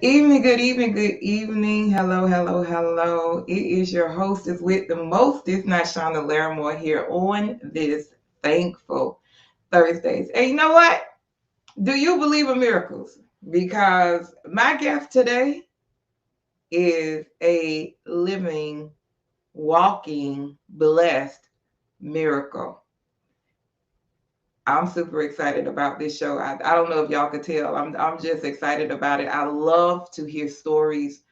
Good evening, good evening. Hello, hello, hello. It is your hostess with the mostest, not Shonda Larimore, here on this thankful Thursdays. And you know what? Do you believe in miracles? Because my guest today is a living, walking, blessed miracle. I'm super excited about this show. I don't know if y'all could tell. I'm just excited about it. I love to hear stories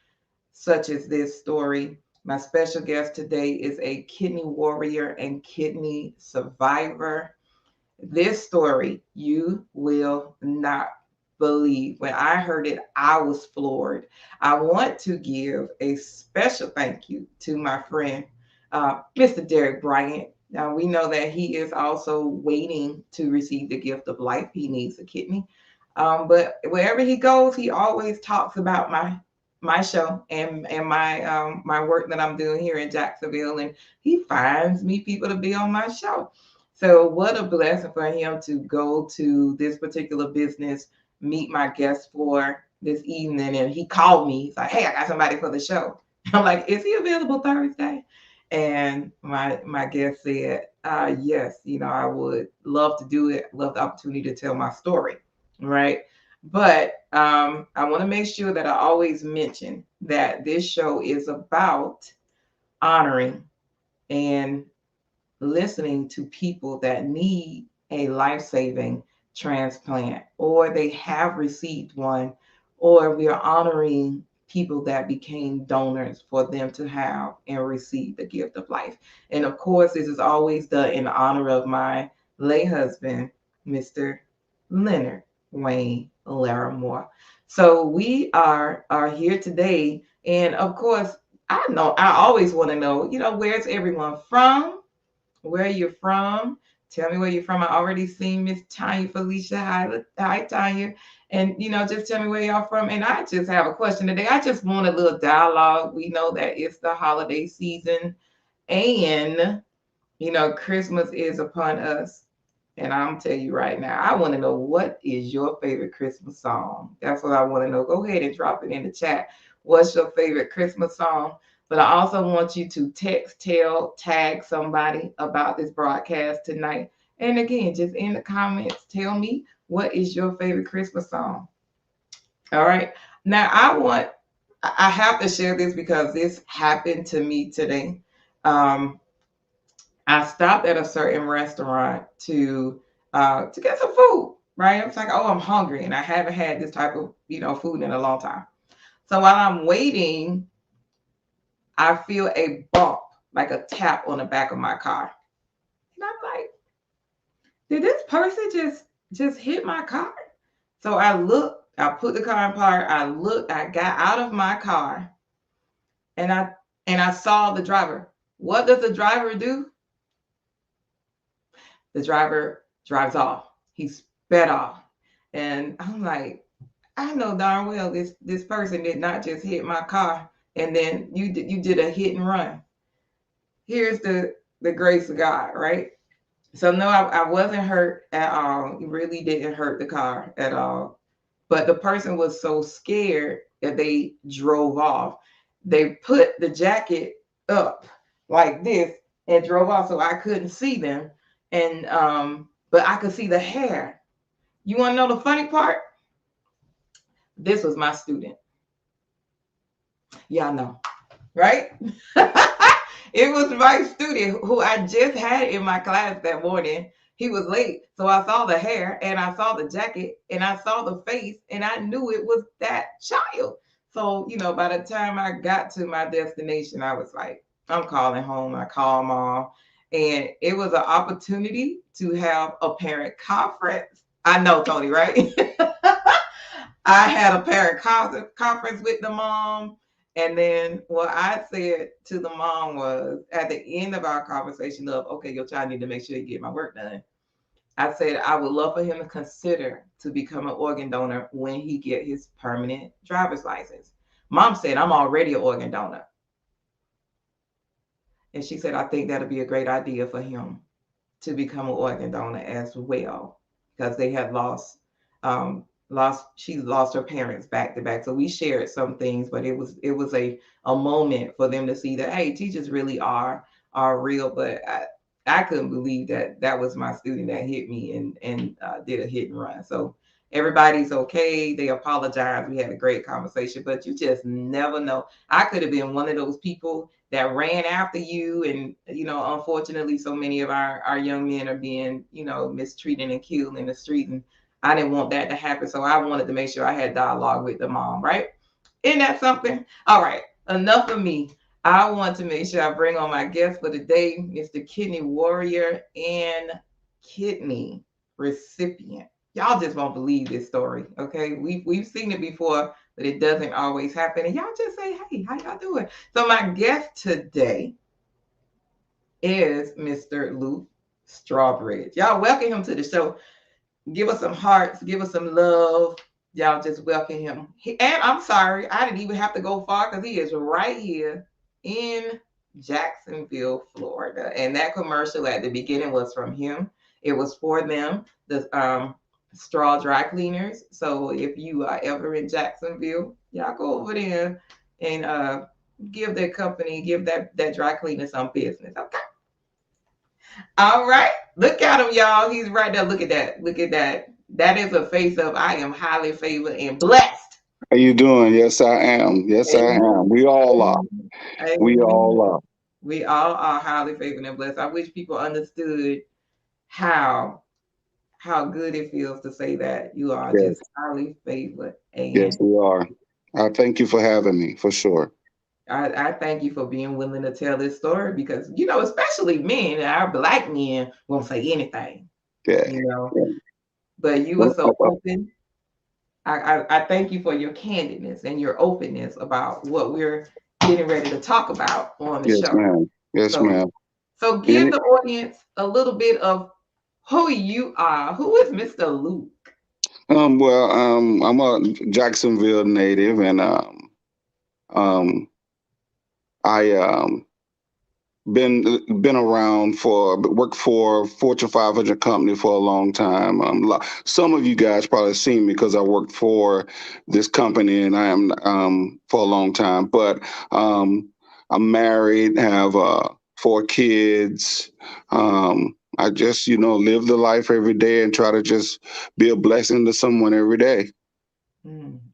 such as this story. My special guest today is a kidney warrior and kidney survivor. This story you will not believe. When I heard it, I was floored. I want to give a special thank you to my friend, Mr. Derek Bryant. Now, we know that he is also waiting to receive the gift of life. He needs a kidney. But wherever he goes, he always talks about my show and my work that I'm doing here in Jacksonville, and he finds me people to be on my show. So what a blessing for him to go to this particular business, meet my guest for this evening, and he called me. He's like, "Hey, I got somebody for the show." I'm like, "Is he available Thursday?" And my guest said, "Yes, I would love to do it. Love the opportunity to tell my story, right?" But I want to make sure that I always mention that this show is about honoring and listening to people that need a life-saving transplant, or they have received one, or we are honoring people that became donors for them to have and receive the gift of life. And of course, this is always done in honor of my late husband, Mr. Leonard Wayne Larimore. So we are here today, and of course, I always want to know, where's everyone from? Where you're from. Tell me where you're from. I already seen Miss Tanya Felicia. Hi, Tanya. And just tell me where y'all from. And I just have a question today. I just want a little dialogue. We know that it's the holiday season, and Christmas is upon us. And I'm telling you right now, I want to know, what is your favorite Christmas song? That's what I want to know. Go ahead and drop it in the chat. What's your favorite Christmas song? But I also want you to text, tell, tag somebody about this broadcast tonight. And again, just in the comments, tell me, what is your favorite Christmas song? All right. Now, I have to share this because this happened to me today. I stopped at a certain restaurant to get some food. Right. I was like, oh, I'm hungry, and I haven't had this type of food in a long time. So while I'm waiting, I feel a bump, like a tap on the back of my car. And I'm like, did this person just hit my car? So I looked, I put the car in park, I looked, I got out of my car, and I saw the driver. What does the driver do? The driver drives off. He sped off. And I'm like, I know darn well this person did not just hit my car, and then you did a hit and run. Here's the grace of God, right? So no, I wasn't hurt at all. It really didn't hurt the car at all. But the person was so scared that they drove off. They put the jacket up like this and drove off, so I couldn't see them. And but I could see the hair. You want to know the funny part? This was my student. Yeah, I know, right? It was my student who I just had in my class that morning. He was late. So I saw the hair, and I saw the jacket, and I saw the face, and I knew it was that child. So, by the time I got to my destination, I was like, I'm calling home. I called mom, and it was an opportunity to have a parent conference. I know, Tony, right? I had a parent conference with the mom. And then what I said to the mom was, at the end of our conversation of, okay, your child need to make sure you get my work done. I said, I would love for him to consider to become an organ donor when he get his permanent driver's license. Mom said, I'm already an organ donor. And she said, I think that'll be a great idea for him to become an organ donor as well, because they had lost she lost her parents back to back. So we shared some things, but it was a moment for them to see that, hey, teachers really are real. But I couldn't believe that that was my student that hit me and did a hit and run. So everybody's okay. They apologized. We had a great conversation, but you just never know. I could have been one of those people that ran after you, and unfortunately, so many of our young men are being mistreated and killed in the street, and I didn't want that to happen. So I wanted to make sure I had dialogue with the mom, right? Isn't that something? All right, enough of me. I want to make sure I bring on my guest for today, Mr. Kidney Warrior and Kidney Recipient. Y'all just won't believe this story, okay? We've seen it before, but it doesn't always happen. And y'all just say, hey, how y'all doing? So my guest today is Mr. Luke Strowbridge. Y'all welcome him to the show. Give us some hearts, give us some love. Y'all just welcome him. And I'm sorry, I didn't even have to go far because he is right here in Jacksonville, Florida. And that commercial at the beginning was from him. It was for them, the straw dry cleaners. So if you are ever in Jacksonville, y'all go over there and give their company, give that dry cleaner some business. Okay. All right. Look at him, y'all. He's right there. Look at that. Look at that. That is a face of I am highly favored and blessed. How you doing? Yes, I am. Yes, I Amen. am. We all are. Amen. We Amen. all are. We all are highly favored and blessed. I wish people understood how how good it feels to say that you are just Yes, highly favored. yes, And we are. I thank you for having me, for sure. I thank you for being willing to tell this story because, especially men, our black men won't say anything, Yeah. you know, Yeah. but you were Well, so open. I thank you for your candidness and your openness about what we're getting ready to talk about on the yes, show. ma'am. Yes, So, ma'am. so give And the audience a little bit of who you are. Who is Mr. Luke? I'm a Jacksonville native, and um, I been around for worked for Fortune 500 company for a long time. Some of you guys probably seen me because I worked for this company, and I am for a long time. But um, I'm married, have 4 kids. I just live the life every day and try to just be a blessing to someone every day.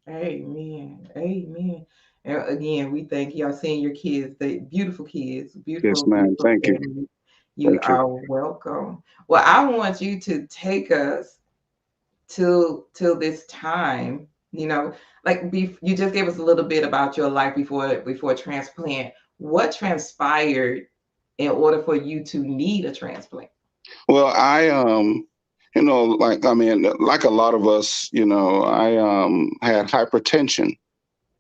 Amen. Amen. And again, we thank y'all seeing your kids, Yes, beautiful, ma'am. beautiful Thank you. family. You Thank you. are welcome. Well, I want you to take us till this time. You just gave us a little bit about your life before transplant. What transpired in order for you to need a transplant? Well, like I mean, like a lot of us, I had hypertension,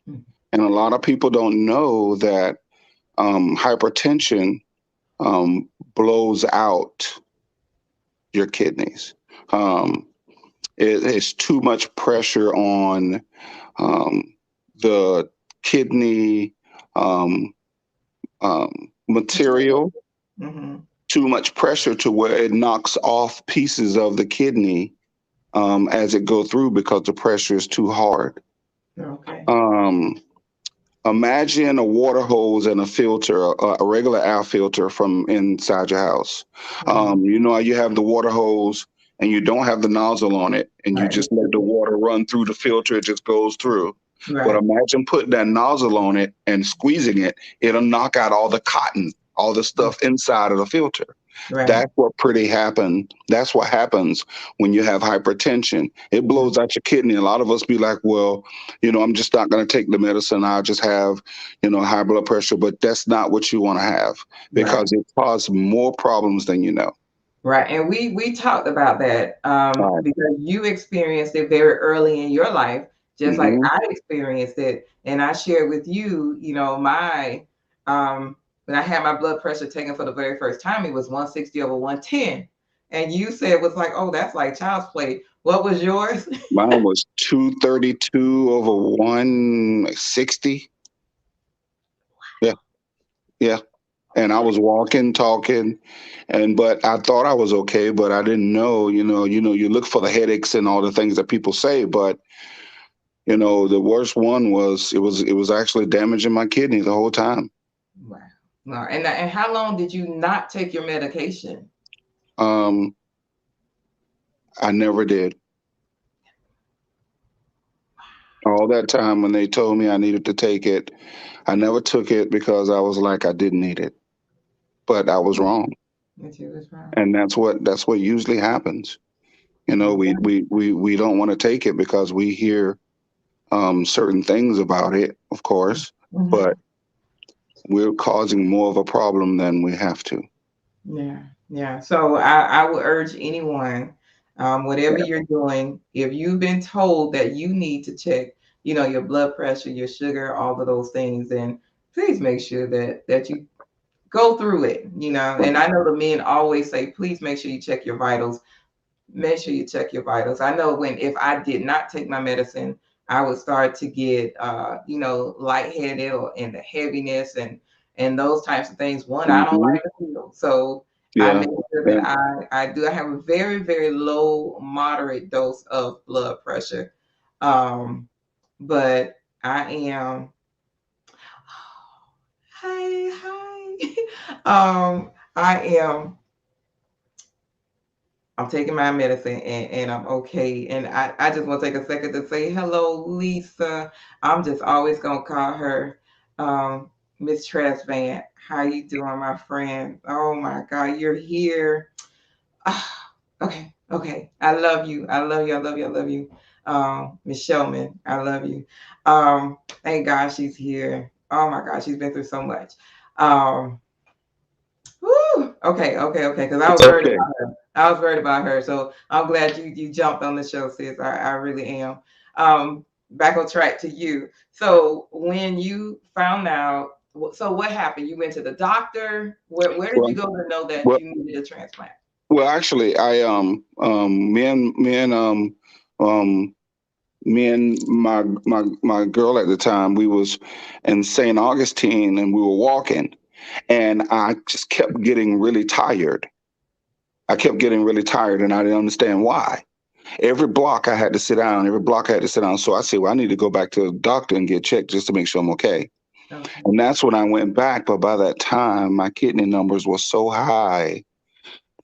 Mm. and a lot of people don't know that hypertension blows out your kidneys. Um, it's too much pressure on the kidney um, material. Mm-hmm. Too much pressure to where it knocks off pieces of the kidney as it go through because the pressure is too hard. Okay. Um, Imagine a water hose and a filter, a regular air filter from inside your house. Mm-hmm. You have the water hose and you don't have the nozzle on it, and you Right. just let the water run through the filter. It just goes through. But Right. imagine putting that nozzle on it and squeezing it. It'll knock out all the cotton, all the stuff inside of the filter. Right. That's what pretty happen. That's what happens when you have hypertension. It Mm-hmm. blows out your kidney. A lot of us be like, well, I'm just not going to take the medicine. I'll just have, high blood pressure. But that's not what you want to have Right. because it causes more problems than you know. Right. And we talked about that All right. because you experienced it very early in your life, just like Mm-hmm. I experienced it. And I shared with you, my when I had my blood pressure taken for the very first time, it was 160 over 110. And you said it was like, oh, that's like child's play. What was yours? Mine was 232 over 160. Yeah. Yeah. and I was walking, talking, and but I thought I was okay, but I didn't know. You look for the headaches and all the things that people say, but the worst one was it was actually damaging my kidney the whole time. Wow. Wow. And how long did you not take your medication? Um, I never did. All that time when they told me I needed to take it, I never took it because I was like I didn't need it, but I was wrong, That you was wrong. and that's what usually happens. We don't want to take it because we hear certain things about it, of course, Hmm. but we're causing more of a problem than we have to. Yeah, yeah. So I would urge anyone, whatever Yeah. you're doing, if you've been told that you need to check, your blood pressure, your sugar, all of those things, then please make sure that you go through it. And I know the men always say, please make sure you check your vitals. Make sure you check your vitals. I know when if I did not take my medicine, I would start to get lightheaded and the heaviness and those types of things. One, I don't Hmm. like the feel. So I Yeah. make sure that And I have a very, very low, moderate dose of blood pressure. Um, but I am hi. I am I'm taking my medicine and I'm okay. And I just want to take a second to say hello, Lisa. I'm just always gonna call her Miss Tresvant. How you doing, my friend? Oh my God, you're here. Ah, okay, okay. I love you. I love you. I love you. I love you. Miss Shellman, I love you. Thank God she's here. Oh my God, she's been through so much. Um, Whew. Okay, okay, okay. Because I it's was worried okay. about her. I was worried about her. So I'm glad you jumped on the show, sis. I really am. Back on track to you. So when you found out, so what happened? You went to the doctor. Where did Well, you go to know that well, you needed a transplant? well. Actually, um me and my girl at the time, we was in St. Augustine, and we were walking, and I just kept getting really tired. I kept getting really tired, and I didn't understand why. Every block I had to sit down. Every block I had to sit down. So I said, well, I need to go back to the doctor and get checked just to make sure I'm okay. Okay. And that's when I went back. But by that time, my kidney numbers were so high,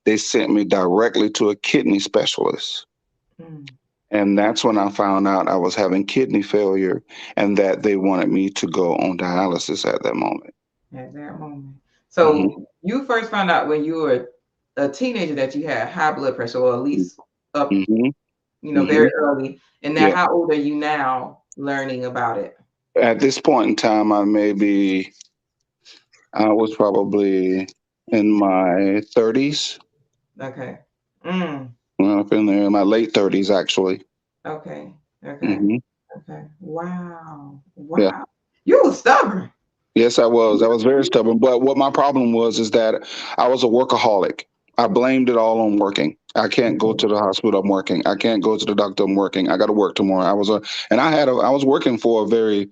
they sent me directly to a kidney specialist. Mm, And that's when I found out I was having kidney failure and that they wanted me to go on dialysis at that moment. at that moment. Hmm. So you first found out when you were a teenager that you had high blood pressure, or at least up, Hmm. very Hmm. early. And now, Yeah. how old are you now learning about it? At this point in time, I was probably in my 30s. Okay. Mm. Well, up in there, in my late 30s, actually. Okay. Okay. Hmm. Okay. Wow. Yeah. Wow. You were stubborn. Yes, I was. I was very stubborn. But what my problem was is that I was a workaholic. I blamed it all on working. I can't go to the hospital. I'm working. I can't go to the doctor. I'm working. I got to work tomorrow. And I was working for a very,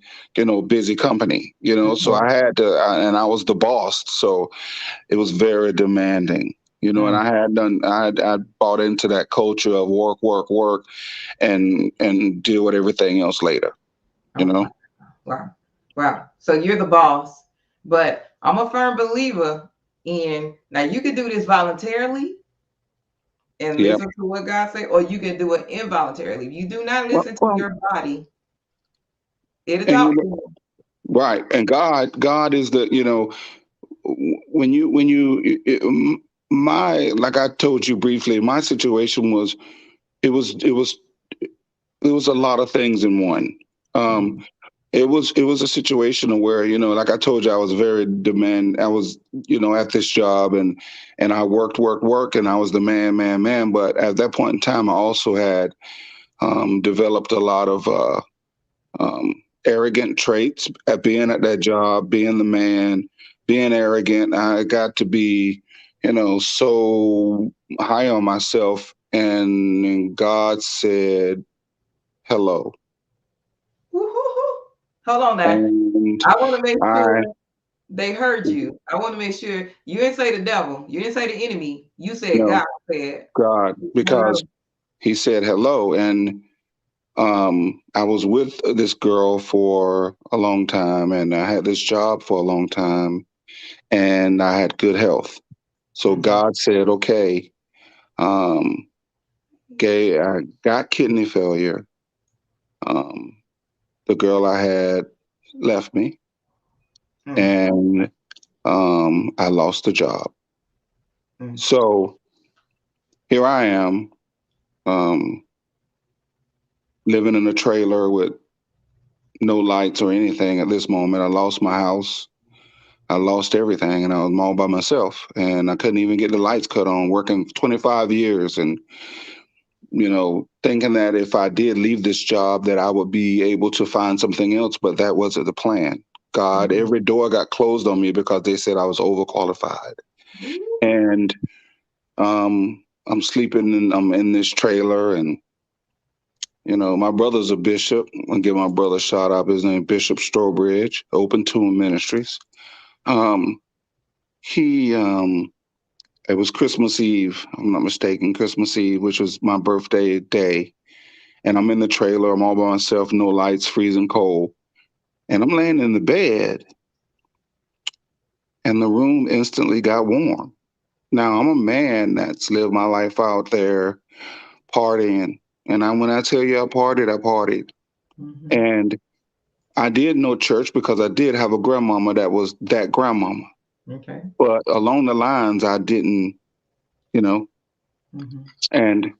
busy company. So Mhm. I had to, and I was the boss. So it was very demanding. And Mm. I bought into that culture of work, work, work, and deal with everything else later. You Oh know. wow. Wow. Wow. So you're the boss, but I'm a firm believer in now you can do this voluntarily and Yeah. listen to what God say, or you can do it involuntarily. If you do not Well, listen to well, your body, it'll and talk to you. right, and God is the my like I told you briefly, my situation was it was it was it was a lot of things in one. Um, Mm. it was a situation where like I told you, I was very demand. I was at this job, and I worked, and I was the man, man, man. But at that point in time, I also had developed a lot of um, arrogant traits at being at that job, being the man, being arrogant. I got to be, so high on myself. And God said, hello. Woo-hoo-hoo. Hold on now. And I want to make I, sure. They heard you. I want to make sure you didn't say the devil. You didn't say the enemy. You said No, God said God, because hello. he said hello. And I was with this girl for a long time, and I had this job for a long time, and I had good health. So Mm-hmm. God said, okay, um, I got kidney failure. Um, the girl I had left me, Mm, and I lost the job. mm, So here I am, um, living in a trailer with no lights or anything at this moment. I lost my house. I lost everything, and I was all by myself, and I couldn't even get the lights cut on, working 25 years, and thinking that if I did leave this job that I would be able to find something else, but that wasn't the plan. God, mm. every door got closed on me because they said I was overqualified. Ooh. And I'm in this trailer, and my brother's a bishop. I'll give my brother a shout out. His name Bishop Strowbridge, Open Tomb Ministries. Um, he It was Christmas Eve, I'm not mistaken, Christmas Eve, which was my birthday day. And I'm in the trailer, I'm all by myself, no lights, freezing cold. And I'm laying in the bed, and the room instantly got warm. Now, I'm a man that's lived my life out there partying. And when I tell you I partied, I partied. Mm-hmm. And I did know church because I did have a grandmama that was that grandmama. Okay. But along the lines, I didn't, you know. Mm-hmm. And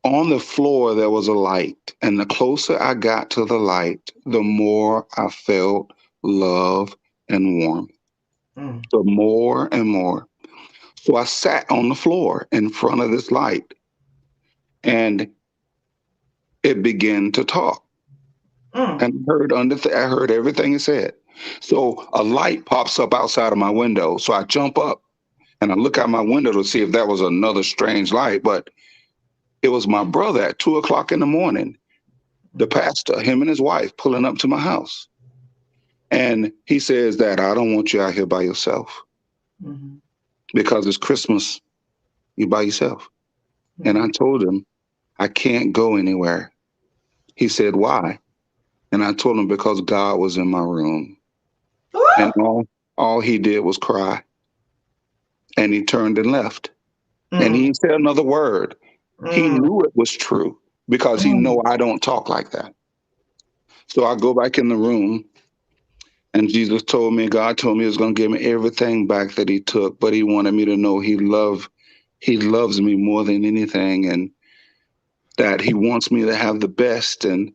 on the floor, there was a light. And the closer I got to the light, the more I felt love and warmth. Mm, The more and more. So I sat on the floor in front of this light, and it began to talk. mm, And I heard everything it said. So a light pops up outside of my window. So I jump up and I look out my window to see if that was another strange light. But it was my brother at 2 o'clock in the morning, the mm, pastor, him and his wife pulling up to my house. And he says that I don't want you out here by yourself mm-hmm. because it's Christmas. You by yourself. And I Mm. told him I can't go anywhere. He said, why? And I told him because God was in my room. And Ooh. all he did was cry. And he turned and left. And he Mm, didn't say another word. He mm, knew it was true because he mm, know I don't talk like that. So I go back in the room, and God told me he was going to give me everything back that he took, but he wanted me to know he loves me more than anything, and that he wants me to have the best. And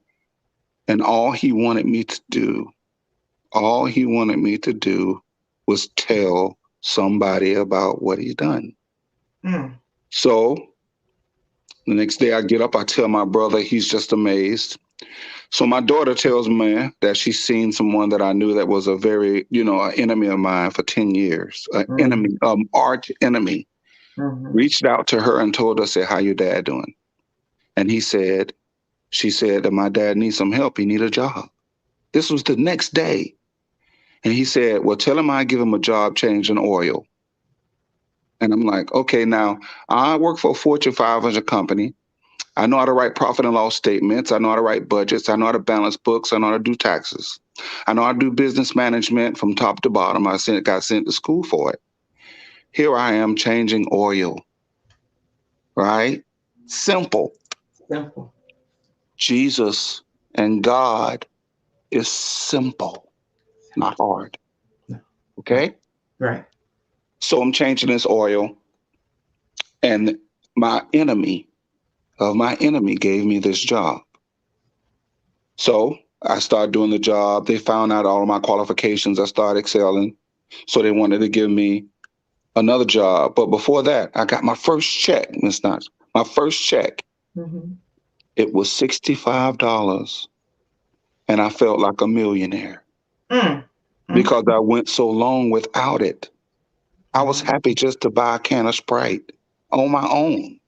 all he wanted me to do was tell somebody about what he's done. mm, So the next day I get up, I tell my brother, he's just amazed. So my daughter tells me that she's seen someone that I knew that was a very, an enemy of mine for 10 years, an mm, enemy, arch enemy, mm-hmm. reached out to her and told her, said, how your dad doing? And she said that my dad needs some help. He need a job. This was the next day. And he said, well, tell him I give him a job changing oil. And I'm like, okay, now I work for a Fortune 500 company. I know how to write profit and loss statements. I know how to write budgets. I know how to balance books. I know how to do taxes. I know how to do business management from top to bottom. Got sent to school for it. Here I am changing oil, right? Simple. Simple. Jesus and God is simple, not hard. No, no. Okay? Right. So I'm changing this oil, and my enemy of my enemy gave me this job. So I started doing the job. They found out all of my qualifications. I started excelling. So they wanted to give me another job. But before that, I got my first check, Miss Knox. My first check. Mm-hmm. It was $65. And I felt like a millionaire Mm, mm, because I went so long without it. I was mm. happy just to buy a can of Sprite on my own.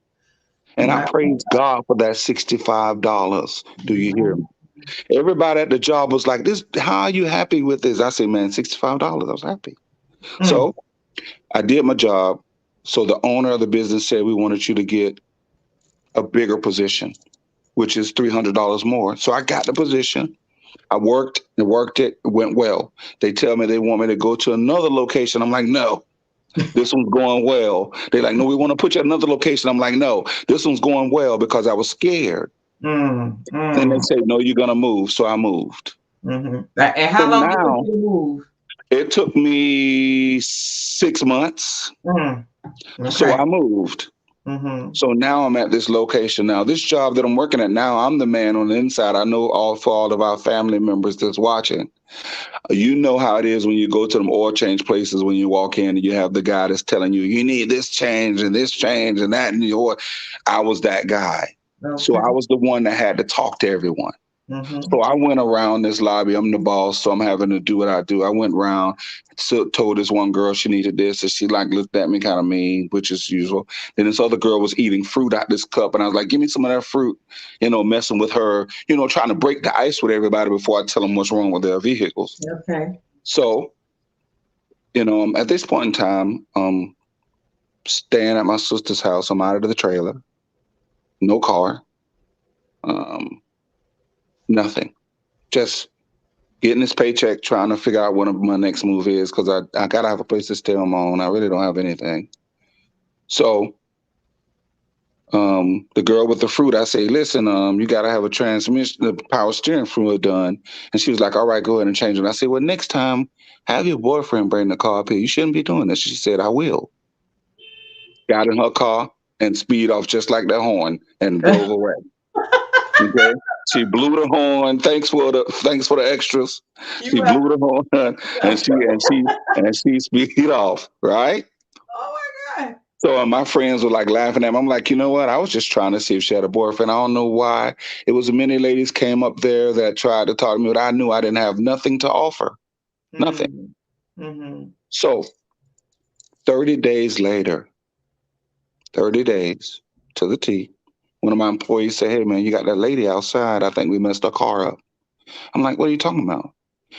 And I My, praise God for that $65. Do you hear my, me? Everybody at the job was like, "This, how are you happy with this?" I said, "Man, $65. I was happy." Mm. So I did my job. So the owner of the business said, "We wanted you to get a bigger position, which is $300 more." So I got the position. I worked and worked it, went well. They tell me they want me to go to another location. I'm like, no, this one's going well. They're like, no, we want to put you at another location. I'm like, no, this one's going well because I was scared. Mm. And they Mm. say, no, you're going to move. So I moved. Mm-hmm. And So how long did it take now you to move? it took me 6 months. Mm. So Okay. I moved. Mm-hmm. So now I'm at this location. Now, this job that I'm working at now, I'm the man on the inside. I know all for all of our family members that's watching. You know how it is when you go to them oil change places when you walk in and you have the guy that's telling you, you need this change and that. And your, I was that guy. So Okay. I was the one that had to talk to everyone. Mm-hmm. So I went around this lobby. I'm the boss, so I'm having to do what I do. I went around, so told this one girl she needed this, and she like looked at me kind of mean, which is usual. Then this other girl was eating fruit out this cup, and I was like, "Give me some of that fruit," messing with her, trying to break the ice with everybody before I tell them what's wrong with their vehicles. Okay. So, at this point in time, staying at my sister's house. I'm out of the trailer, no car, um, nothing, just getting this paycheck, trying to figure out what my next move is because I gotta have a place to stay on my own. I really don't have anything. So the girl with the fruit, I say, listen, you gotta have a transmission, the power steering fluid done. And she was like, all right, go ahead and change it. I said, well, next time, have your boyfriend bring the car up here. You shouldn't be doing this. She said, I will. Got in her car and speed off just like that horn and drove away. Okay. She blew the horn. Thanks for the extras. You She have. blew the horn and she speed off, right? Oh my God. So my friends were like laughing at me. I'm like, you know what? I was just trying to see if she had a boyfriend. I don't know why. It was many ladies came up there that tried to talk to me, but I knew I didn't have nothing to offer. Nothing. Mm-hmm. Mm-hmm. So 30 days later, 30 days to the T, one of my employees said, hey man, you got that lady outside. I think we messed her car up. I'm like, what are you talking about?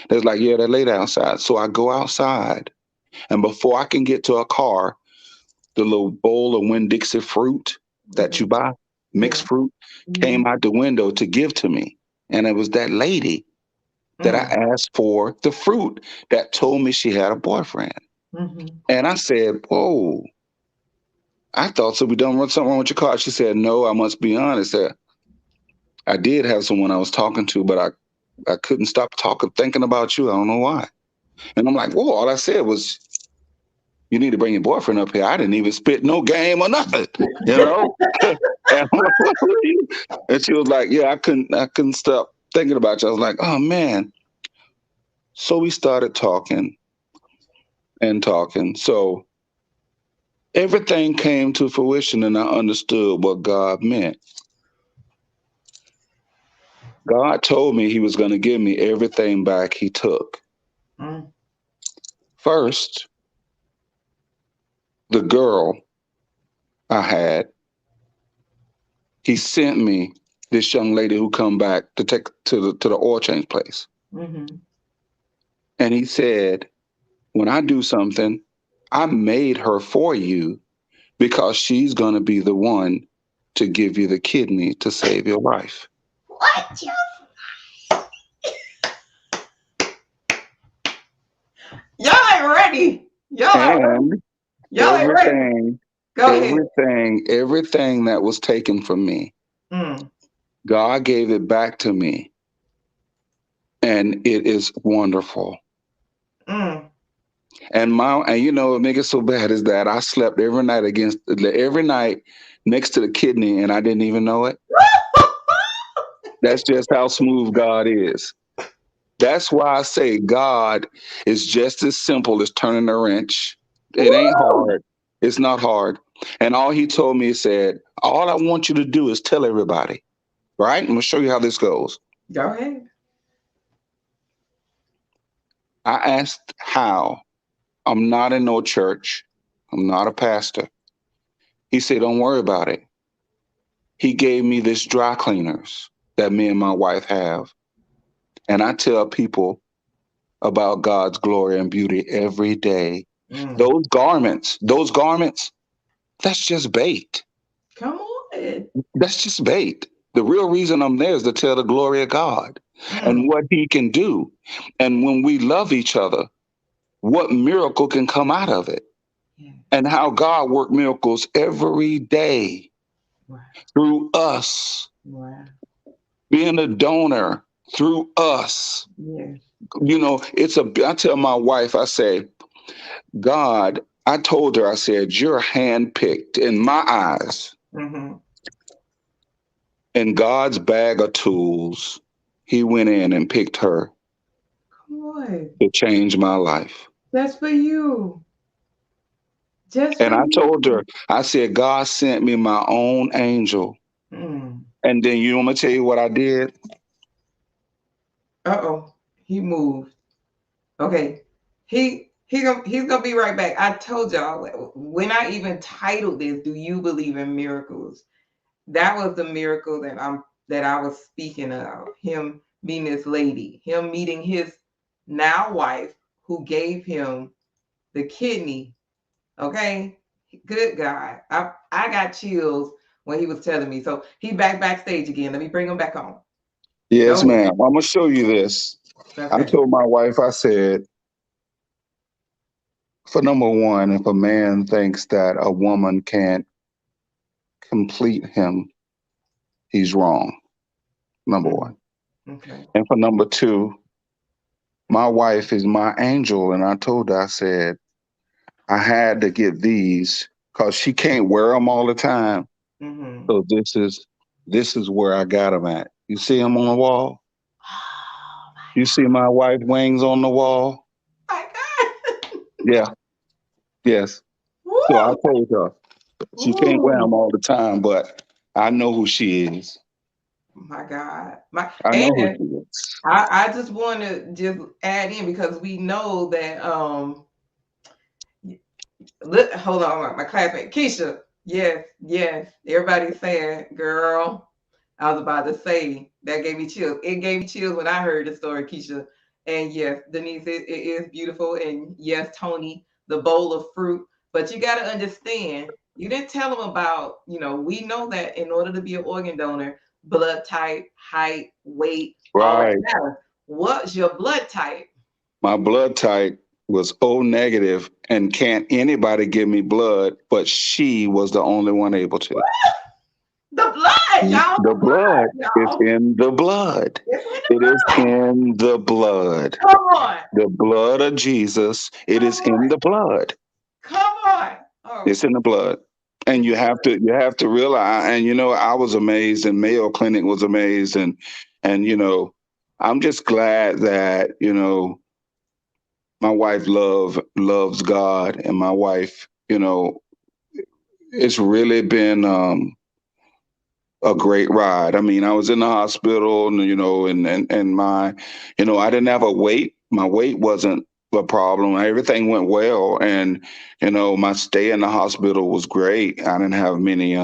They're like, yeah, that lady outside. So I go outside, and before I can get to a car, the little bowl of Winn-Dixie fruit that you Mm-hmm. buy, Yeah. mixed fruit, Mm-hmm. came out the window to give to me. And it was that lady that I Mm. asked for the fruit that told me she had a boyfriend. Mm-hmm. And I said, whoa, I thought so we done something wrong with your car. She said, no, I must be honest. I did have someone I was talking to, but I couldn't stop talking, thinking about you. I don't know why. And I'm like, whoa, all I said was, you need to bring your boyfriend up here. I didn't even spit no game or nothing, you know? And I'm like, what are you? And she was like, yeah, I couldn't stop thinking about you. I was like, oh man. So we started talking and talking. So everything came to fruition and I understood what God meant. God told me he was going to give me everything back he took. Mm. First, the girl I had, he sent me this young lady who come back to take to the oil change place. Mm-hmm. And he said, when I do something, I made her for you because she's going to be the one to give you the kidney to save your life. What? Y'all ain't ready. Y'all ain't ready. And Y'all ain't ready. everything, Go ahead. everything that was taken from me, Mm. God gave it back to me. And it is wonderful. Mm. And what make it so bad is that I slept every night next to the kidney and I didn't even know it. That's just how smooth God is. That's why I say God is just as simple as turning a wrench. It ain't Woo! hard. It's not hard. And all he told me, he said, all I want you to do is tell everybody, right? I'm going to show you how this goes. Go ahead. I asked how. I'm not in no church. I'm not a pastor. He said, don't worry about it. He gave me this dry cleaners that me and my wife have. And I tell people about God's glory and beauty every day. Mm. Those garments, that's just bait. Come on. That's just bait. The real reason I'm there is to tell the glory of God and Mm. what He can do. And when we love each other, what miracle can come out of it, Yeah. and how God worked miracles every day Wow. through us, Wow. being a donor through us. Yes. I tell my wife, I say, God, I told her, I said, you're handpicked in my eyes. Mm-hmm. In God's bag of tools, He went in and picked her Come on. to change my life. That's for you. Just for And I you. told her, I said, God sent me my own angel. Mm. And then you want me to tell you what I did? Uh-oh. He moved. Okay. He's gonna be right back. I told y'all when I even titled this, "Do you believe in miracles?" That was the miracle that I was speaking of. Him meeting this lady, him meeting his now wife who gave him the kidney. Okay, good God, I got chills when he was telling me. So he backstage again. Let me bring him back on. Yes, Go ma'am. I'm going to show you this. ahead. I Okay. told my wife, I said, for number one, if a man thinks that a woman can't complete him, he's wrong. Number Mm, one. okay. And for number two, my wife is my angel. And I told her, I said, I had to get these because she can't wear them all the time. Mm-hmm. So this is where I got them at. You see them on the wall? Oh You see my wife wings on the wall? my God. Yeah, yes. So I Woo! told her she can't wear them Woo! all the time, but I know who she is. My God. My I know who and she is. I just want to just add in because we know that look, hold on, my classmate Keisha. Yes, yes. Everybody's saying, girl. I was about to say that gave me chills. It gave me chills when I heard the story, Keisha. And yes, Denise, it is beautiful. And yes, Tony, the bowl of fruit. But you got to understand, you didn't tell them about, we know that in order to be an organ donor, blood type, height, weight, all that Right. matters. What's your blood type? My blood type was O negative, and can't anybody give me blood, but she was the only one able to. The blood, y'all. The The blood, blood is y'all. in the blood. It's in It is the blood. in the blood. Come on. The blood of Jesus, it Come is in on. the blood. Come on. Oh, It's in the blood. And you have to realize, and I was amazed, and Mayo Clinic was amazed, and I'm just glad that my wife loves God, and my wife, it's really been a great ride. I mean, I was in the hospital, and I didn't have a weight. My weight wasn't a problem. Everything went well, and my stay in the hospital was great. I didn't have many.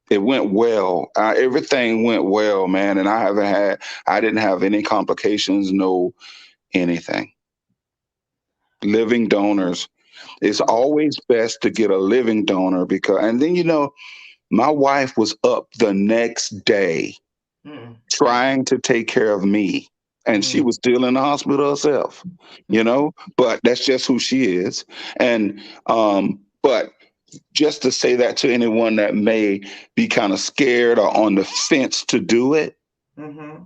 It went well. Everything went well, man, and I didn't have any complications, no anything. Living donors. It's always best to get a living donor because, and then my wife was up the next day mm, trying to take care of me. And she mm, was still in the hospital herself, but that's just who she is. And, but just to say that to anyone that may be kind of scared or on the fence to do it, mm-hmm,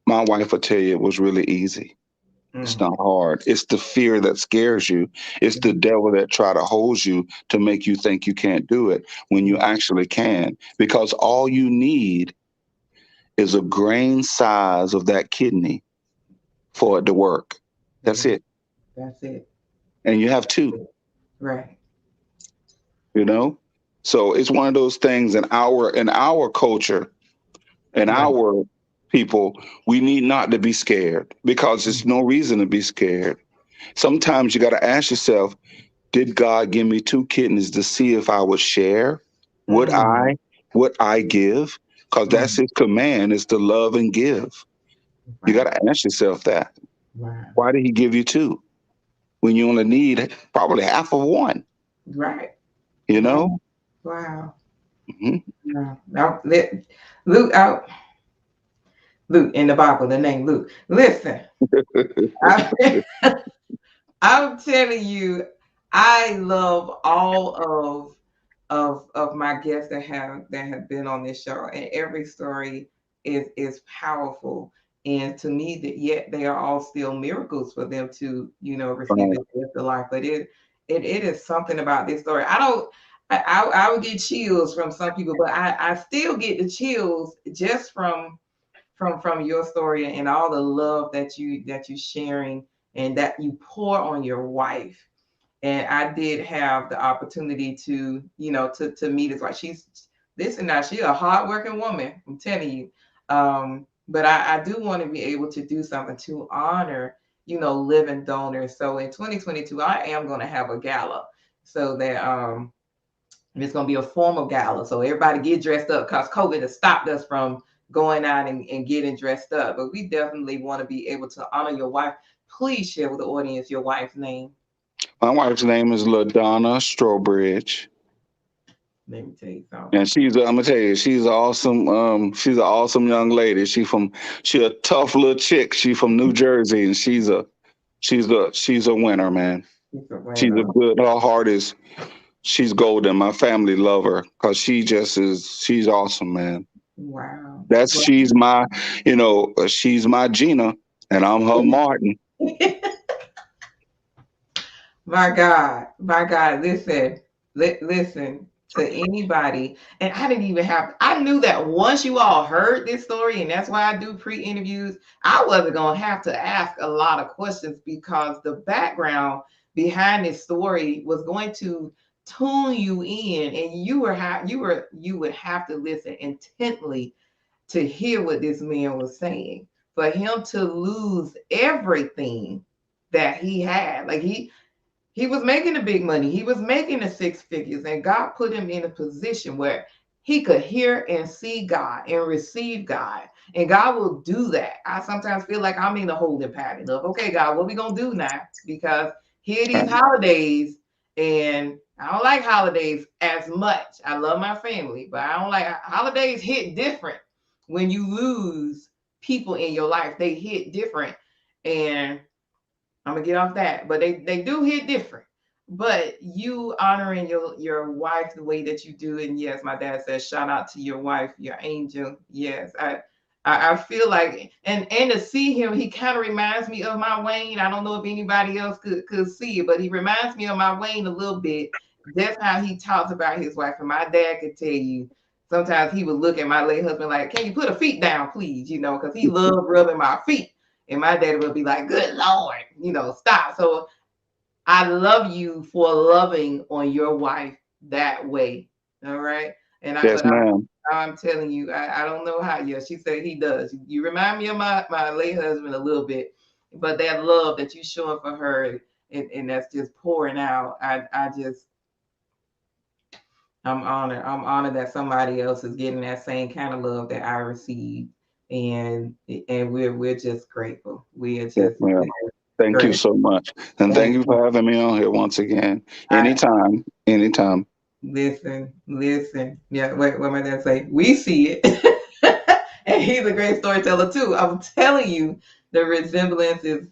my wife will tell you it was really easy. It's mm, not hard. It's the fear that scares you. It's the mm, devil that try to hold you to make you think you can't do it when you mm, actually can. Because all you need is a grain size of that kidney for it to work. That's yeah, it. that's it. And you have two, Right. you know? So it's one of those things in our culture, in Right. our people, we need not to be scared because there's Mm, no reason to be scared. Sometimes you got to ask yourself, did God give me two kidneys to see if I would share? Would mm, I? Would I give? Because that's mm, his command is to love and give. You got Wow. to ask yourself that. Wow. Why did he give you two when you only need probably half of one? Right. You Wow. know? Wow. Hmm. Wow. Now, Luke out. Luke in the Bible, the name Luke. Listen, I, I'm telling you, I love all of my guests that have been on this show, and every story is powerful. And to me, that yet they are all still miracles for them to receive Right. this gift of life. But it is something about this story. I don't. I would get chills from some people, but I still get the chills just from your story and all the love that you sharing and that you pour on your wife. And I did have the opportunity to meet his wife. Listen now, she's a hardworking woman. I'm telling you. But I do want to be able to do something to honor living donors. So in 2022, I am going to have a gala so that it's going to be a formal gala. So everybody get dressed up because COVID has stopped us from going out and getting dressed up. But we definitely want to be able to honor your wife. Please share with the audience your wife's name. My wife's name is LaDonna Strowbridge. Let me tell you something. And I'm gonna tell you, she's awesome. She's an awesome young lady. She a tough little chick. She from New Jersey, and she's a winner, man. She's a She's a winner. good. Her heart is she's golden. My family love her because she just is. She's awesome, man. Wow. That's Well, she's my Gina, and I'm her Martin. my God, listen, listen to anybody. And I knew that once you all heard this story, and that's why I do pre-interviews, I wasn't going to have to ask a lot of questions because the background behind this story was going to tune you in, and you would have to listen intently to hear what this man was saying. For him to lose everything that he had, like he was making the big money. He was making the six figures, and God put him in a position where he could hear and see God and receive God. And God will do that. I sometimes feel like I'm in the holding pattern of, okay, God, what we gonna do now? Because here are these holidays, and I don't like holidays as much. I love my family, but I don't like holidays hit different when you lose people in your life. They hit different. And I'm gonna get off that, but they do hit different. But you honoring your wife the way that you do, and yes, my dad says shout out to your wife, your angel. Yes, I feel like and to see him, he kind of reminds me of my Wayne. I don't know if anybody else could see it, but he reminds me of my Wayne a little bit. That's how he talks about his wife, and my dad could tell you. Sometimes he would look at my late husband like, "Can you put her feet down, please?" Because he loved rubbing my feet. And my daddy would be like, "Good Lord, stop." So I love you for loving on your wife that way. All right. And I Yes, but ma'am. I'm telling you, I don't know how. Yeah, she said he does. You remind me of my late husband a little bit, but that love that you showing for her and that's just pouring out. I'm honored. I'm honored that somebody else is getting that same kind of love that I received. And we're just grateful. We are Yes, just ma'am. Thank you grateful. so much, and thank Thank you you. for having me on here once again. I Anytime, anytime. listen. Yeah, what my dad say? We see it. And he's a great storyteller too. I'm telling you, the resemblance is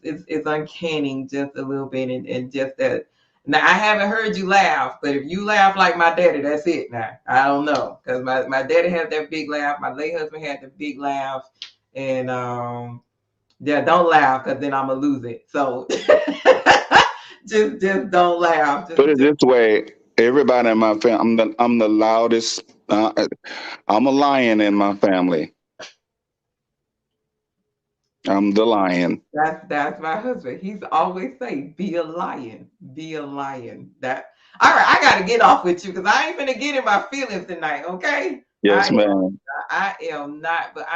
uncanny just a little bit, and just that. Now I haven't heard you laugh, but if you laugh like my daddy, that's it. Now I don't know because my daddy had that big laugh. My late husband had the big laugh, and yeah, don't laugh because then I'm gonna lose it. So just don't laugh. Put it Just this way: everybody in my family, I'm the loudest. I'm a lion in my family. I'm the lion. that's my husband. He's always say, "Be a lion, be a lion." That all right. I got to get off with you because I ain't gonna get in my feelings tonight. Okay, I Yes, ma'am. I am not. But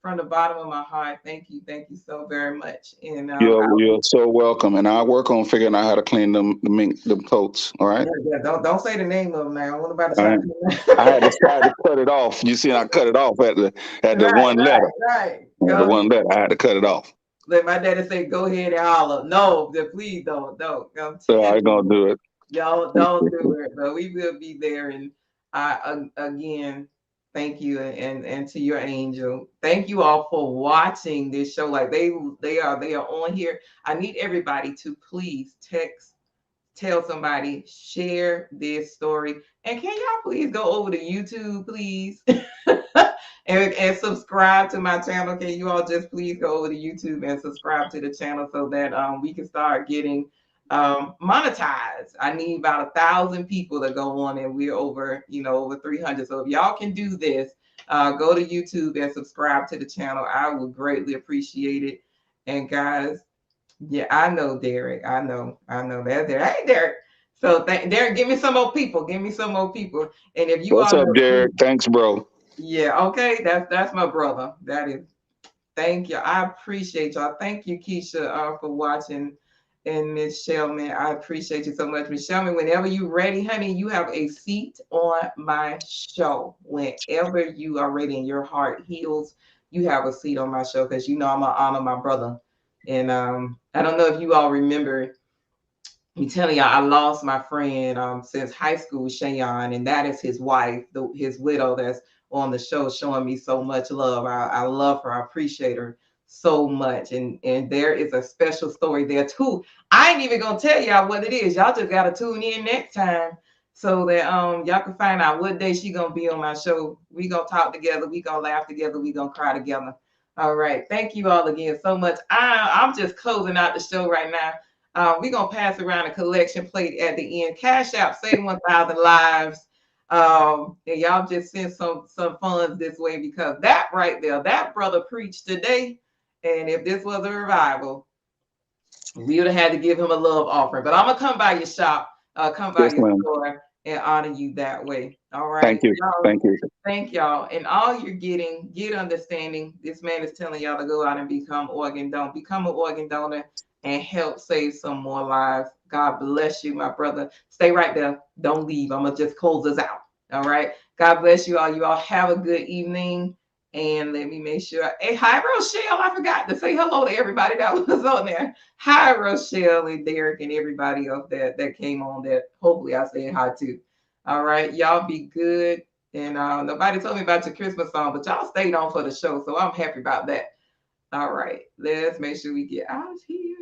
from the bottom of my heart. Thank you so very much. And You're so welcome. And I work on figuring out how to clean them coats. All right. yeah, yeah, don't say the name of them now. I want about to All start right. I doing had to that. try to cut it off. You see, I cut it off at the Right, one letter. right, right. At the Go one letter, I had to cut it off. let my daddy say, go ahead and holler. No, please don't. I'm So I telling ain't gonna you. do it. Don't do it. But we will be there. And again, thank you and to your angel. Thank you all for watching this show. Like they are on here. I need everybody to please text, tell somebody, share this story. And can y'all please go over to YouTube, please? And subscribe to my channel. Can you all just please go over to YouTube and subscribe to the channel so that we can start getting monetized. I need about 1,000 people to go on, and we're over, over 300. So if y'all can do this, go to YouTube and subscribe to the channel. I would greatly appreciate it. And guys, yeah, I know Derek. I know that Derek. Hey, Derek. So Derek, give me some more people. Give me some more people. And if you What's all up, know, Derek? Thanks, bro. yeah, okay, that's my brother. That is. Thank you. I appreciate y'all. Thank you, Keisha, for watching. And Miss Shelman, I appreciate you so much. Miss Shelman, whenever you're ready, honey, you have a seat on my show. Whenever you are ready and your heart heals, you have a seat on my show because you know I'm gonna honor my brother. And I don't know if you all remember I'm telling y'all, I lost my friend since high school, Shayon, and that is his wife, his widow that's on the show showing me so much love. I love her. I appreciate her so much. And there is a special story there too. I ain't even gonna tell y'all what it is. Y'all just gotta tune in next time so that y'all can find out what day she gonna be on my show. We gonna talk together, we gonna laugh together, we gonna cry together. All right. Thank you all again so much. I'm just closing out the show right now. We're gonna pass around a collection plate at the end. Cash App, save 1,000 lives. And y'all just send some funds this way because that right there, that brother preached today. And if this was a revival, we would have had to give him a love offering. But I'm gonna come by your shop, come by Yes, your ma'am. store, and honor you that way. All Thank right, you. y'all. Thank you. Thank y'all. And all you're getting, get understanding. This man is telling y'all to go out and become organ donor. Become an organ donor and help save some more lives. God bless you, my brother. Stay right there. Don't leave. I'm gonna just close us out. All right. God bless you all. You all have a good evening. And let me make sure. Hey, hi, Rochelle. I forgot to say hello to everybody that was on there. Hi, Rochelle and Derek and everybody else that came on that hopefully I said hi to. All right. Y'all be good. And nobody told me about your Christmas song, but y'all stayed on for the show. So I'm happy about that. All right. Let's make sure we get out of here.